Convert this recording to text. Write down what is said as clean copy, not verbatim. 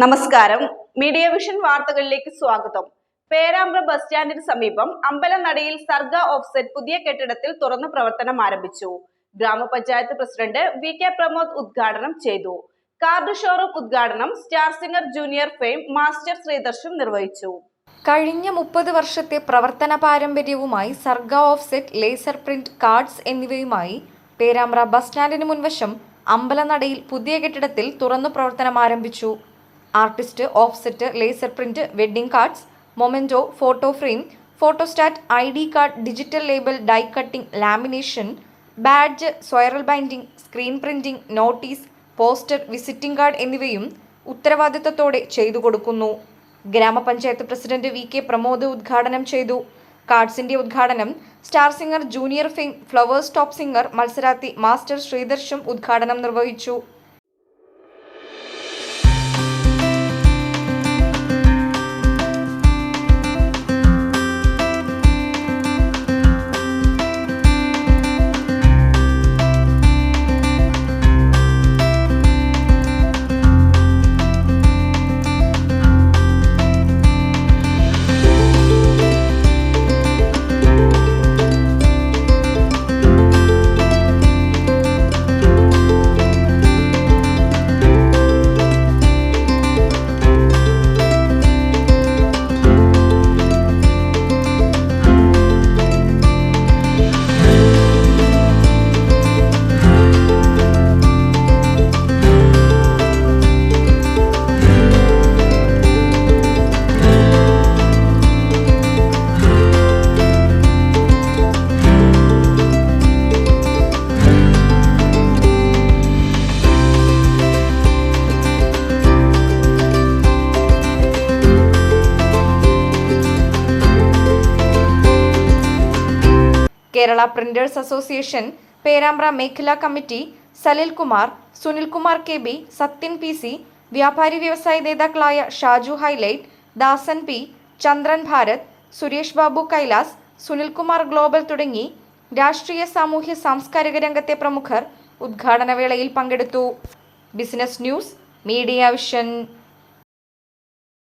നമസ്കാരം. Media vision വാർത്തകളിലേക്ക് സ്വാഗതം. പേരാമ്പ്ര ബസ് സ്റ്റാൻഡിന് സമീപം അമ്പലനടയിൽ സർഗ ഓഫ്സെറ്റ് പുതിയ കെട്ടിടത്തിൽ തുറന്ന് പ്രവർത്തനം ആരംഭിച്ചു. ഗ്രാമപഞ്ചായത്ത് പ്രസിഡന്റ് വി.കെ. പ്രമോദ് ഉദ്ഘാടനം ചെയ്തു. കാർഡ് ഷോറൂം ഉദ്ഘാടനം star singer junior fame master Sreedarshan നിർവഹിച്ചു. കഴിഞ്ഞ 30 വർഷത്തെ പ്രവർത്തന പാരമ്പര്യവുമായി സർഗ ഓഫ്സെറ്റ്, ലേസർ പ്രിന്റ്, കാർഡ്സ് എന്നിവയുമായി പേരാമ്പ്ര ബസ് സ്റ്റാൻഡിന് മുൻവശം അമ്പലനടയിൽ പുതിയ കെട്ടിടത്തിൽ തുറന്നു പ്രവർത്തനം ആരംഭിച്ചു. Artist, offset, laser print, wedding cards, memento, photo frame, photostat, ID card, digital label, die cutting, lamination, badge, spiral binding, screen printing, notice, poster, visiting card എന്നിവയും ഉത്തരവാദിത്തത്തോടെ ചെയ്തു കൊടുക്കുന്നു. ഗ്രാമപഞ്ചായത്ത് പ്രസിഡന്റ് വി.കെ. പ്രമോദ് ഉദ്ഘാടനം ചെയ്തു. കാർഡ്സിന്റെ ഉദ്ഘാടനം star singer junior fame Flowers top singer മത്സരാർത്ഥി മാസ്റ്റർ ശ്രീദർശൻ ഉദ്ഘാടനം നിർവഹിച്ചു. കേരള പ്രിന്റേഴ്സ് അസോസിയേഷൻ പേരാമ്പ്ര മേഖലാ committee Salil Kumar, Sunil Kumar KB, Sathyan PC, വ്യാപാരി വ്യവസായ നേതാക്കളായ Shaju highlight, Dasan P, Chandran Bharath, Suresh Babu Kailas, Sunil Kumar global തുടങ്ങി രാഷ്ട്രീയ, സാമൂഹ്യ, സാംസ്കാരിക രംഗത്തെ പ്രമുഖർ ഉദ്ഘാടന വേളയിൽ പങ്കെടുത്തു. Business news, media vision.